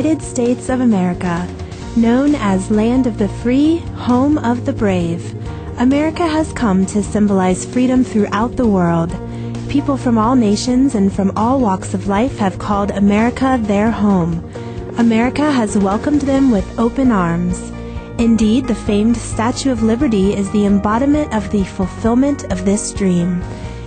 United States of America, known as Land of the Free, Home of the Brave. America has come to symbolize freedom throughout the world. People from all nations and from all walks of life have called America their home. America has welcomed them with open arms. Indeed, the famed Statue of Liberty is the embodiment of the fulfillment of this dream.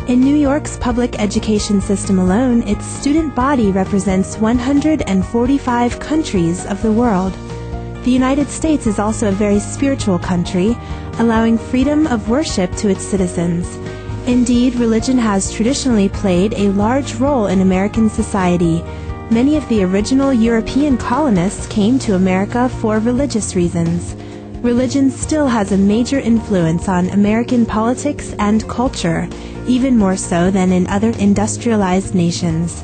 In New York's public education system alone, its student body represents 145 countries of the world. The United States is also a very spiritual country, allowing freedom of worship to its citizens. Indeed, religion has traditionally played a large role in American society. Many of the original European colonists came to America for religious reasons. Religion still has a major influence on American politics and culture, even more so than in other industrialized nations.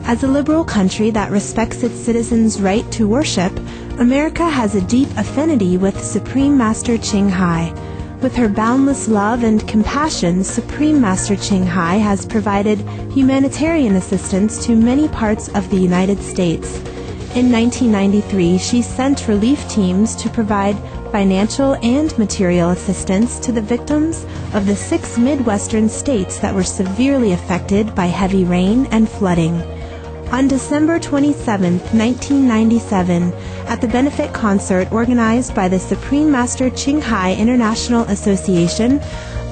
As a liberal country that respects its citizens' right to worship, America has a deep affinity with Supreme Master Ching Hai. With her boundless love and compassion, Supreme Master Ching Hai has provided humanitarian assistance to many parts of the United States. In 1993, she sent relief teams to provide financial and material assistance to the victims of the 6 Midwestern states that were severely affected by heavy rain and flooding. On December 27, 1997, at the benefit concert organized by the Supreme Master Ching Hai International Association,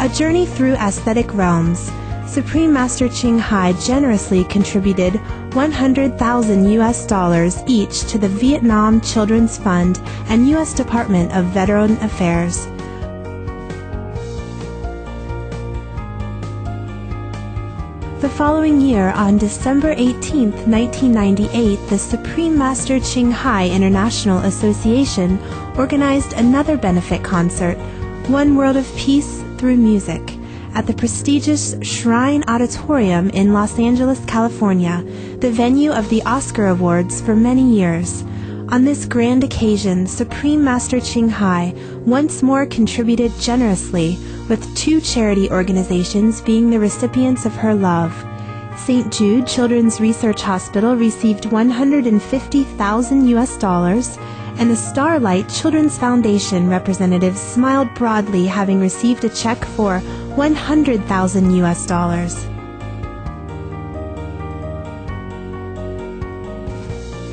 A Journey Through Aesthetic Realms, Supreme Master Ching Hai generously contributed $100,000 each to the Vietnam Children's Fund and U.S. Department of Veteran Affairs. The following year, on December 18, 1998, the Supreme Master Ching Hai International Association organized another benefit concert, One World of Peace Through Music, at the prestigious Shrine Auditorium in Los Angeles, California, the venue of the Oscar Awards for many years. On this grand occasion, Supreme Master Ching Hai once more contributed generously, with 2 charity organizations being the recipients of her love. St. Jude Children's Research Hospital received $150,000, and the Starlight Children's Foundation representatives smiled broadly, having received a check for $100,000.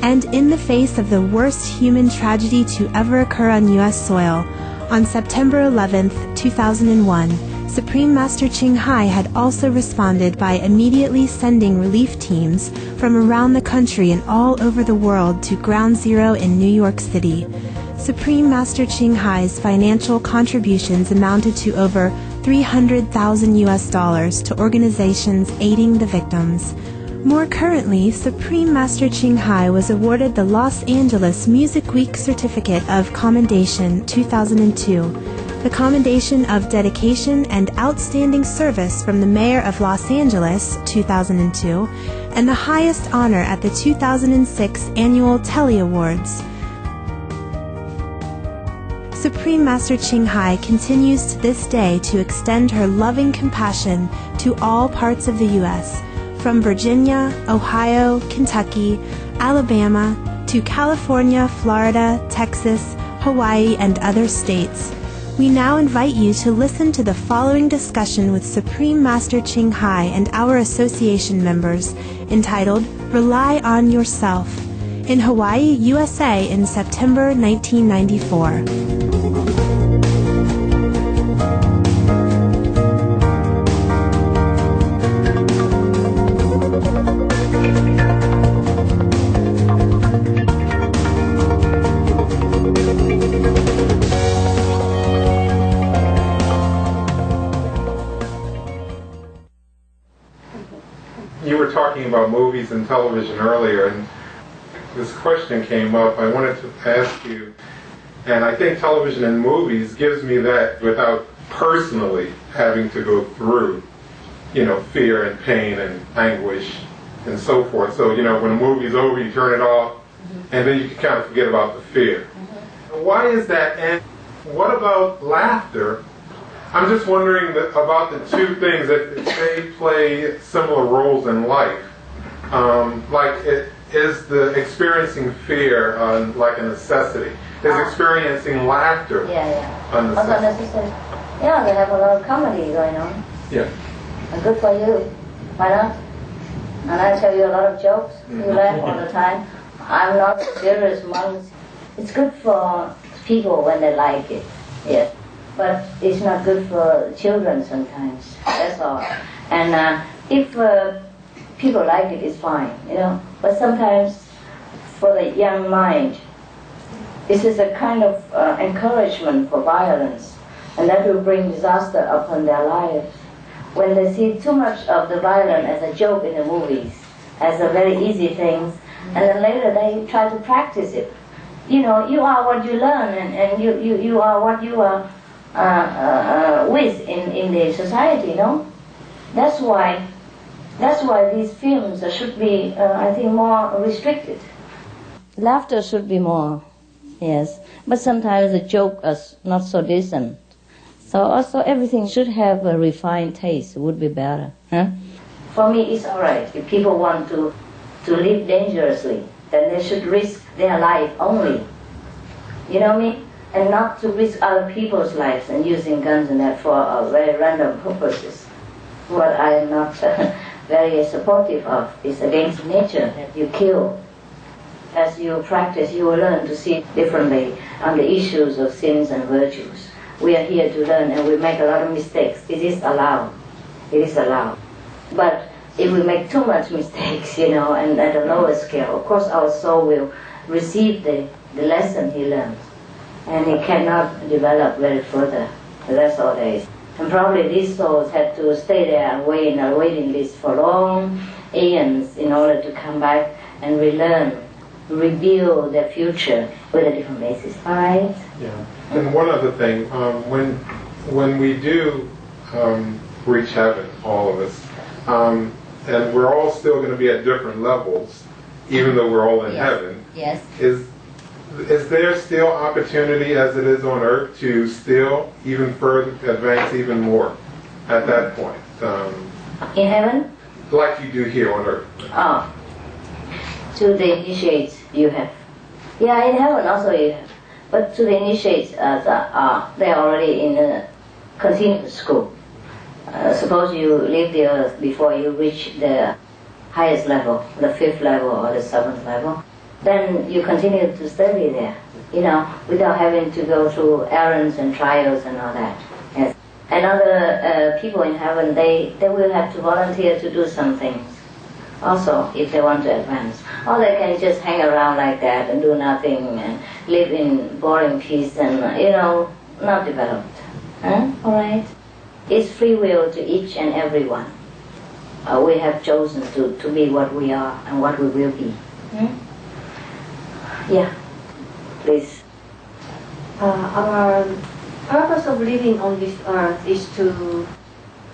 And in the face of the worst human tragedy to ever occur on U.S. soil, on September 11, 2001, Supreme Master Ching Hai had also responded by immediately sending relief teams from around the country and all over the world to Ground Zero in New York City. Supreme Master Ching Hai's financial contributions amounted to over $300,000 to organizations aiding the victims. More currently, Supreme Master Ching Hai was awarded the Los Angeles Music Week Certificate of Commendation 2002, the Commendation of Dedication and Outstanding Service from the Mayor of Los Angeles 2002, and the highest honor at the 2006 Annual Telly Awards. Supreme Master Ching Hai continues to this day to extend her loving compassion to all parts of the U.S., from Virginia, Ohio, Kentucky, Alabama, to California, Florida, Texas, Hawaii, and other states. We now invite you to listen to the following discussion with Supreme Master Ching Hai and our association members, entitled Rely on Yourself, in Hawaii, USA in September 1994. You were talking about movies and television earlier, and this question came up. I wanted to ask you, and I think television and movies gives me that without personally having to go through, fear and pain and anguish and so forth. So, when a movie's over, you turn it off, and then you can kind of forget about the fear. Why is that? And what about laughter? I'm just wondering about the two things, that they play similar roles in life. Like is the experiencing fear like a necessity? Is experiencing laughter a necessity? Also necessary. Yeah, they have a lot of comedy going on. Yeah. And good for you. Why not? And I tell you a lot of jokes. You laugh all the time. I'm not a serious one. It's good for people when they like it. Yes. But it's not good for children sometimes. That's all. And if people like it, it's fine, you know. But sometimes for the young mind, this is a kind of encouragement for violence, and that will bring disaster upon their lives. When they see too much of the violence as a joke in the movies, as a very easy thing, and then later they try to practice it. You know, you are what you learn, and you are what you are with in the society, you know. That's why these films should be, I think, more restricted. Laughter should be more, yes. But sometimes the joke is not so decent. So also everything should have a refined taste, would be better. Huh? For me, it's all right. If people want to live dangerously, then they should risk their life only. You know what I mean? And not to risk other people's lives and using guns and that for very random purposes. What I am not very supportive of is against nature, that you kill. As you practice, you will learn to see differently on the issues of sins and virtues. We are here to learn, and we make a lot of mistakes. It is allowed. It is allowed. But if we make too much mistakes, you know, and at a lower scale, of course our soul will receive the lesson he learns, and he cannot develop very further. So that's all there is. And probably these souls had to stay there and wait in a waiting list for long aeons in order to come back and relearn, rebuild their future with a different basis. All right? Yeah. And one other thing, when we do reach heaven, all of us, and we're all still going to be at different levels, even though we're all in heaven. Yes. Is there still opportunity, as it is on earth, to still even further advance even more at that point? In heaven? Like you do here on earth. Oh. To the initiates you have. Yeah, in heaven also you have. But to the initiates, they're already in a continuous school. Suppose you leave the earth before you reach the highest level, the 5th level or the 7th level. Then you continue to study there, you know, without having to go through errands and trials and all that. Yes. And other people in heaven, they will have to volunteer to do some things also if they want to advance. Or they can just hang around like that and do nothing and live in boring peace and, you know, not developed. Huh? All right? It's free will to each and every one. We have chosen to be what we are and what we will be. Hmm? Yeah, please. Our purpose of living on this earth is to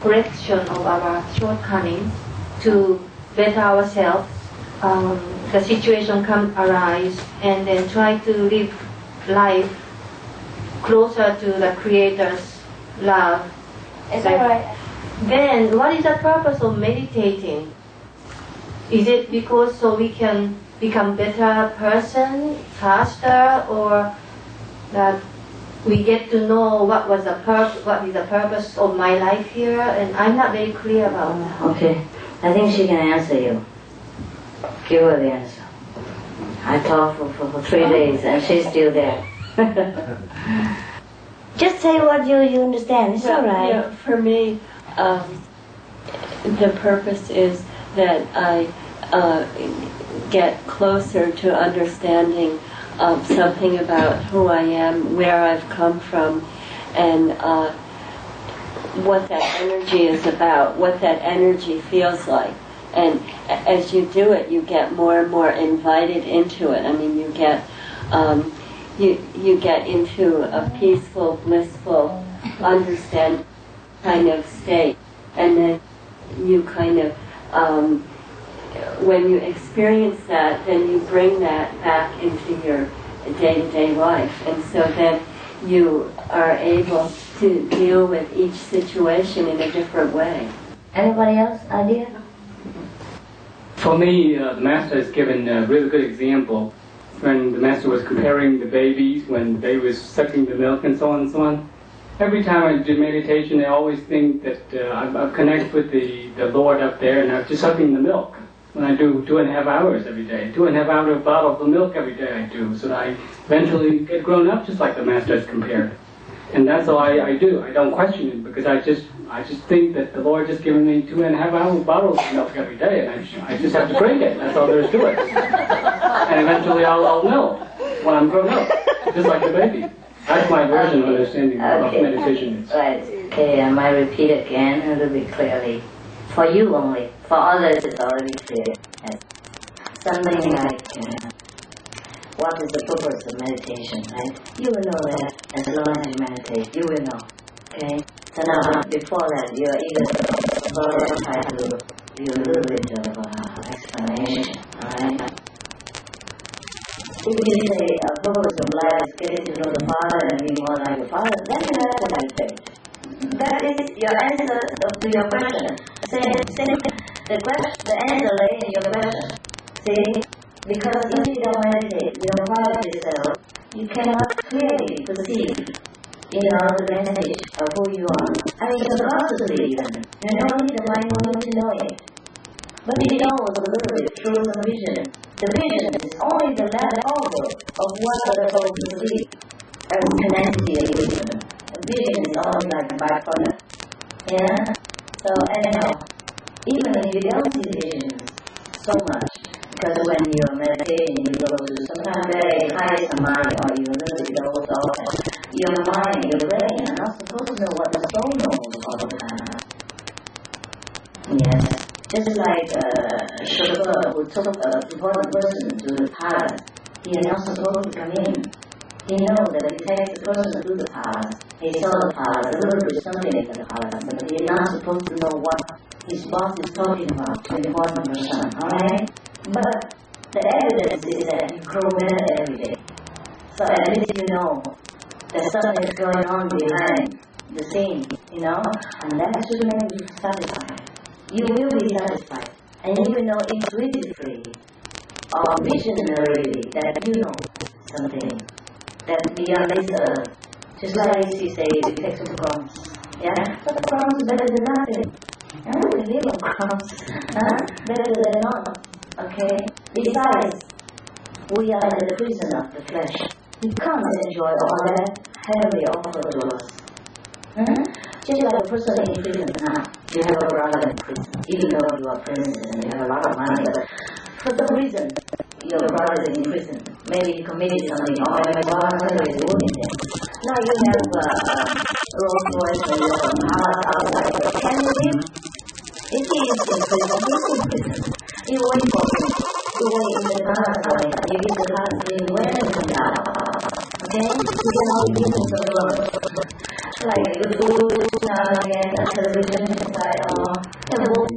correction of our shortcomings, to better ourselves. The situation can arise, and then try to live life closer to the Creator's love. Is that right? Then, what is the purpose of meditating? Is it because so we can become better person faster, or that we get to know what is the purpose of my life here? And I'm not very clear about that. Okay, I think she can answer you. Give her the answer. I talked for 3 days and she's still there. Just say what you understand. It's all right. Yeah, for me, the purpose is that I get closer to understanding something about who I am, where I've come from, and what that energy is about, what that energy feels like. And as you do it, you get more and more invited into it. I mean, you get you get into a peaceful, blissful, understand kind of state, and then you kind of when you experience that, then you bring that back into your day-to-day life, and so then you are able to deal with each situation in a different way. Anybody else idea? For me, the Master has given a really good example when the Master was comparing the babies, when the baby was sucking the milk and so on and so on. Every time I do meditation, I always think that I've connected with the Lord up there, and I'm just sucking the milk. When I do 2.5 hours every day, 2.5 hour bottle of the milk every day I do, so that I eventually get grown up just like the Master has compared. And that's all I do. I don't question it, because I just think that the Lord just given me 2.5 hour bottles of milk every day, and I just have to drink it. That's all there is to it. And eventually I'll know when I'm grown up, just like the baby. That's my version of understanding of meditation. Right. Okay, I might repeat again a little bit clearly. For you only. For others, it's already clear. Something like, what is the purpose of meditation, right? You will know that as long as you meditate, you will know. Okay? So now, before that, you're either try to do a little bit of explanation, alright? If you say a purpose of life is getting to know the Father and be more like the Father, then you have to meditate. That is your answer to your question. The answer lay in your question. See? Because if you don't meditate, you don't quiet yourself, you cannot clearly perceive, the message of who you are. I mean, subconsciously even. You don't need the mind only to know it. But you know a little bit through some vision. The vision is only the leftover of what the soul perceives as tenacity and vision. The vision is only like a byproduct. Yeah? So, anyhow, even if you don't see visions so much, because when you're meditating, you go to sometimes very high samadhi, or you really doze off, your mind, your brain are not supposed to know what the soul knows all the time. Yes. Just like a chauffeur who took a important person to the palace, he is not supposed to come in. He knows that if he takes the person to the palace, he saw the palace, a little bit something in the palace, but he is not supposed to know what his boss is talking about to the important person, alright? But the evidence is that you grow better every day. So at least you know that something is going on behind the scene, and that should make you satisfied. You will be satisfied, and you will know intuitively or visionarily that you know something that beyond this earth. Just like you say, you take some crumbs, but the crumbs is better than nothing. We live on crumbs, better than not. Okay? Besides, we are in the prison of the flesh. We can't enjoy all that heavily offered to us. Just like a person in prison now, you have a brother in prison, even though you are princess and you have a lot of money, but for some reason, your brother is in prison. Maybe he committed something, or maybe God is wounding him. Now you have Rolls Royce and your house outside. Can you live? If he is in prison, he is in prison. You wait for him. You wait in the car outside. You give the car to him when he comes out. Okay? You can all give him the world. Like the food, again, a television inside, or a book,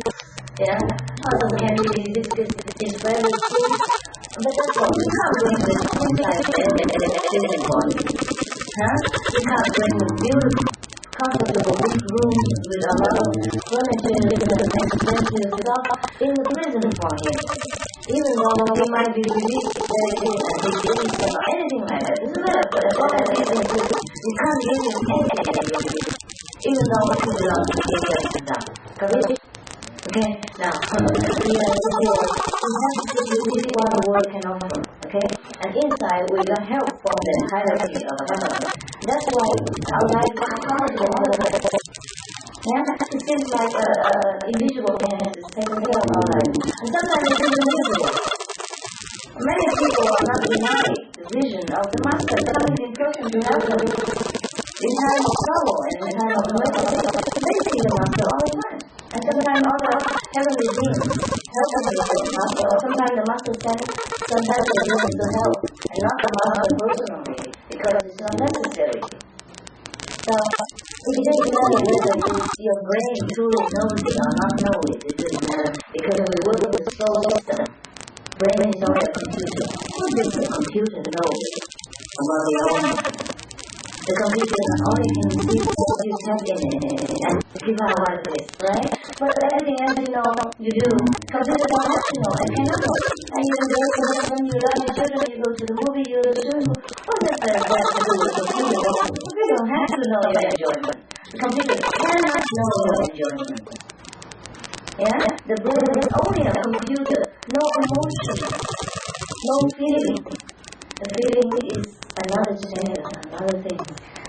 or some candy, biscuits, is very cheap. But that's all. You can't bring the inside living body. You can't bring the beautiful, comfortable big room with a lot of furniture and expensive stuff in the prison for him. Even though he might be released very good and he didn't say anything like that. Doesn't matter, but as long as he's in prison, you can't give him anything. Even though he belongs to the church and stuff. Okay? Now, we have to see what the world can offer. Okay? And inside, we got help from the hierarchy of the government. That's why our life is comfortable. It seems like an invisible hand is taking care of our life. And sometimes it's invisible. Many people are not denying the vision of the Master coming in person to help them in time of trouble and in time of trouble. They see the Master all the time. And sometimes other heavenly beings help them with the Master, or sometimes the Master sends some heavenly beings to help, and not the Master personally, because it's not necessary. So, if you don't know whether your brain truly knows it or not know it, it doesn't matter, because we work with the soul system. Brain is only a computer. What does the computer know about the own? Because you can only see what you have in it and give out what it is, right? But everything else you do, consider it optional and cannot. And you go to when you love your children, you go to the movie, you go to the movie. What does that have to do with the movie? You don't have to know your enjoyment. The computer cannot know your enjoyment. Yeah? The brain is only a computer, no emotion, no feeling. The feeling is another state, another thing.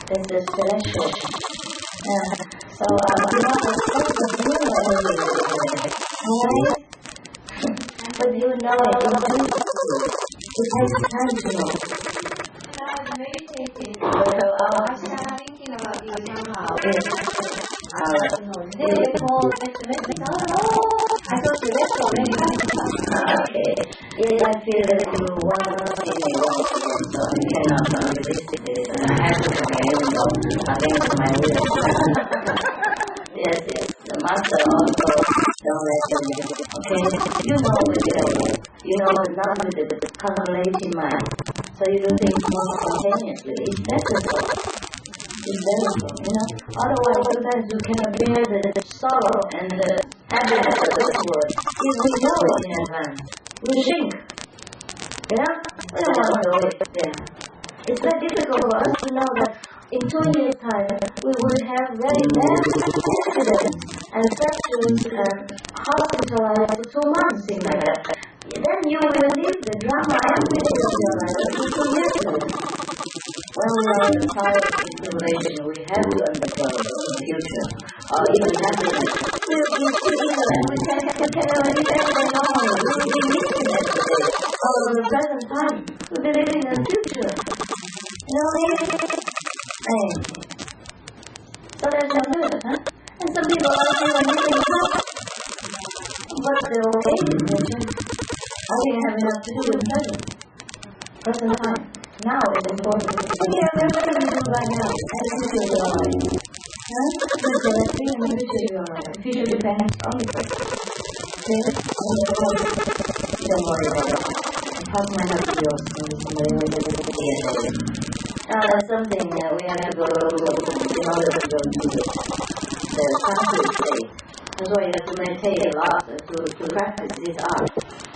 This is celestial. So I'm not supposed to do that. Right? But you know it. It takes time to know. I was meditating. So I started thinking about you somehow. They call it I thought you left already. okay. Yes, I feel that you want to see me wrong, so you cannot resist this. And I have to forget, even though against my will. Yes, the master also don't let them. Okay, you know it. You know not with the calculating mind. So you do things more spontaneously. It's necessary. It's necessary, Otherwise, sometimes you cannot bear the sorrow and the happiness of this world. If we know it in advance, we shrink. We don't want to know it there. It's very difficult for us to know that in 2 years' time we will have very bad accidents and fractures and hospitalized for 2 months, things like that. Then you will live the drama every day of your life for 2 years ago. When we are in the fire simulation, we have to understand the future, or even happiness. We will see and we can live every normal. We will be living every day. Or in the present time, we will be living in the future. So that's not good, And some people are living fast. But they're okay with nature. I didn't have enough to do with present time. Now it's important. Okay, everything you do right now, and the future is alright. The future is alright. The future depends on the present. Okay? Don't worry about it. How can I help you? That's something we have to go in order to go to the conscious state. That's why you have to meditate a lot to practice this art.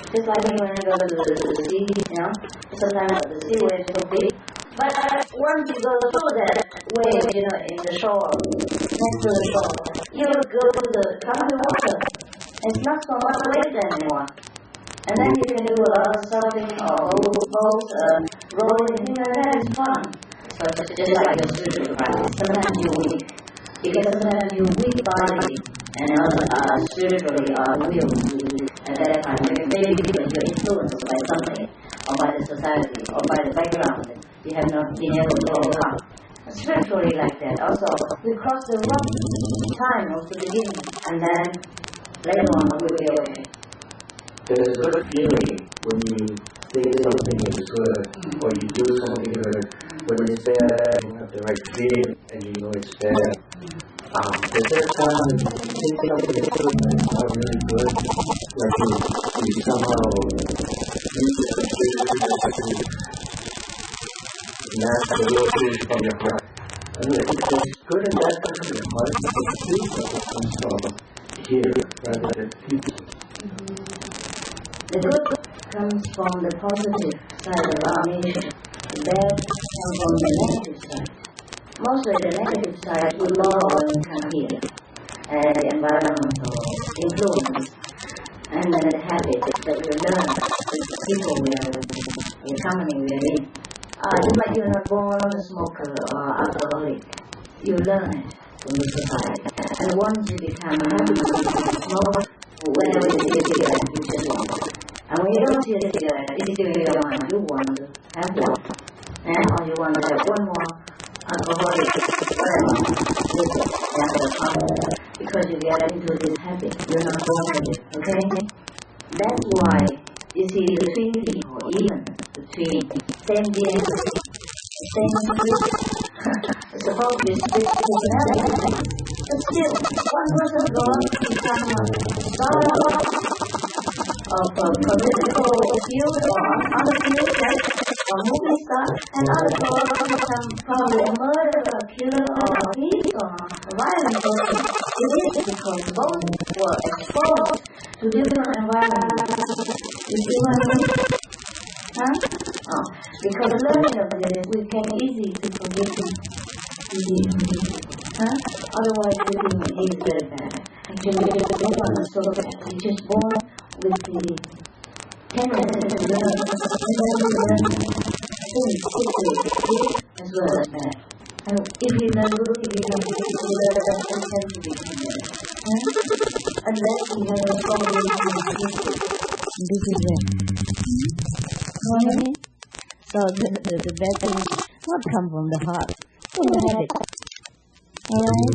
Just like when you go to the sea, sometimes the sea waves so big. But once you go through that wave, in the shore, next to the shore, you will go to the calm water. It's not so much waves anymore. And then you can do a lot of surfing or boats, rowing, things like that. It's fun. So it's just like your spiritual practice. Sometimes you're weak. Because sometimes you're weak body and spiritually weak. At that time, maybe because you're influenced by something, or by the society, or by the background, you have not been able to overcome. Spiritually like that. Also, we cross the rough time of the beginning, and then later on we'll be okay. There's a good feeling when you say something is good, or you do something good. When it's bad, you have the right feeling, and you know it's bad. There's that time you think something is good, and it's not really good. Like you somehow use it master the words from your heart. And it's good and bad comes from your heart, but the truth of it comes from here rather than people. The good comes from the positive side of our nature. The bad comes from the negative side. Mostly the negative side we more when we come here. The environmental influence. And then the habits that we learn with the people we are with, the company we are in. Just like you're not born a smoker or alcoholic. You learn it from the society. And once you become a habit to smoke, whenever you see a cigarette, you just want it. And when you don't see a cigarette, it's still in your mind. You want to have one. Or you want to have one more alcoholic, whatever. Because you get into this habit. You're not born with it. Okay? That's why you see between people, even between same beings, same people, it's supposed to be split personality. But still, one person goes to become a political field or other field, right? or movie star, and other some probably a murderer, killer, or a thief, or a violent person. It is because both were exposed to different environments. You see what I mean? Huh? Oh, because learning of this, we can easy to forgive him. Huh? Otherwise, he is very bad. Actually, no one is so bad. He's just born with the tendency to learn, things quickly, good as well as bad. And if you learn good, if you learn bad, then tend to be bad. Unless you have a problem with this is it. Know what I mean? So the bad thing not come from the heart, from the habit. Alright?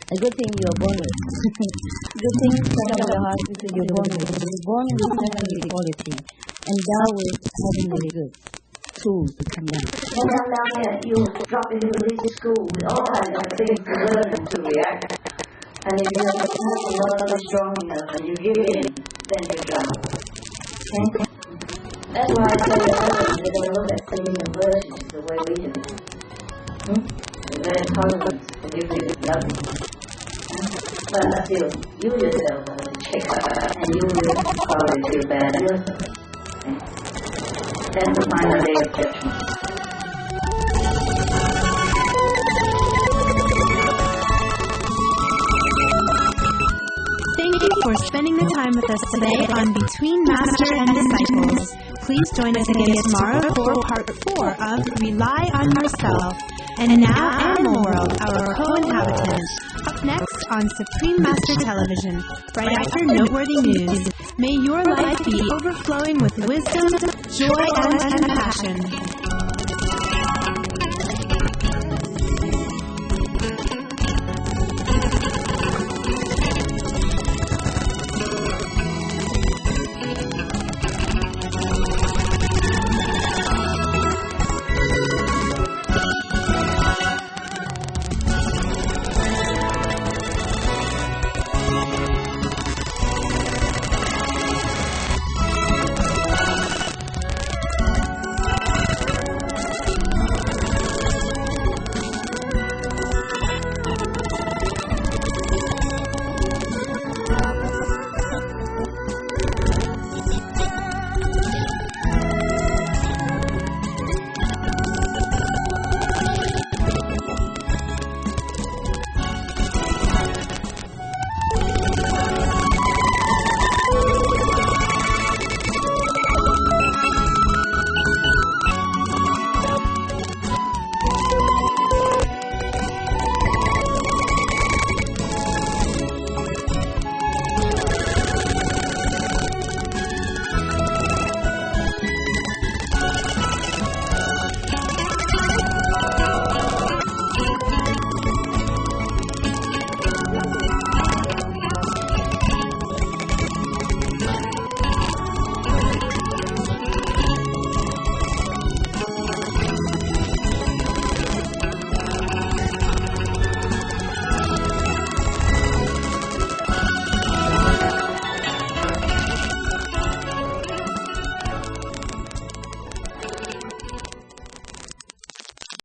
A good thing you're born with. Good thing come from the heart because you're born with. You're born with heavenly quality. And thou with heavenly good tools to come down. And down here, you drop into religious school with all kinds of things to learn and to react. And if you're not strong enough and you give in, then you drown. Okay? That's why I tell you earlier, you're going to look at things in versions the way we do. You're very tolerant and you really love me. But still, you yourself are a checker and you will probably feel bad yourself. Okay? That's the final day of judgment. Thank you for spending the time with us today on Between Master and Disciples. Please join us again tomorrow for Part 4 of Rely on Yourself. And now Animal World, our co-inhabitant. Up next on Supreme Master Television, right after noteworthy news. May your life be overflowing with wisdom, joy, and passion.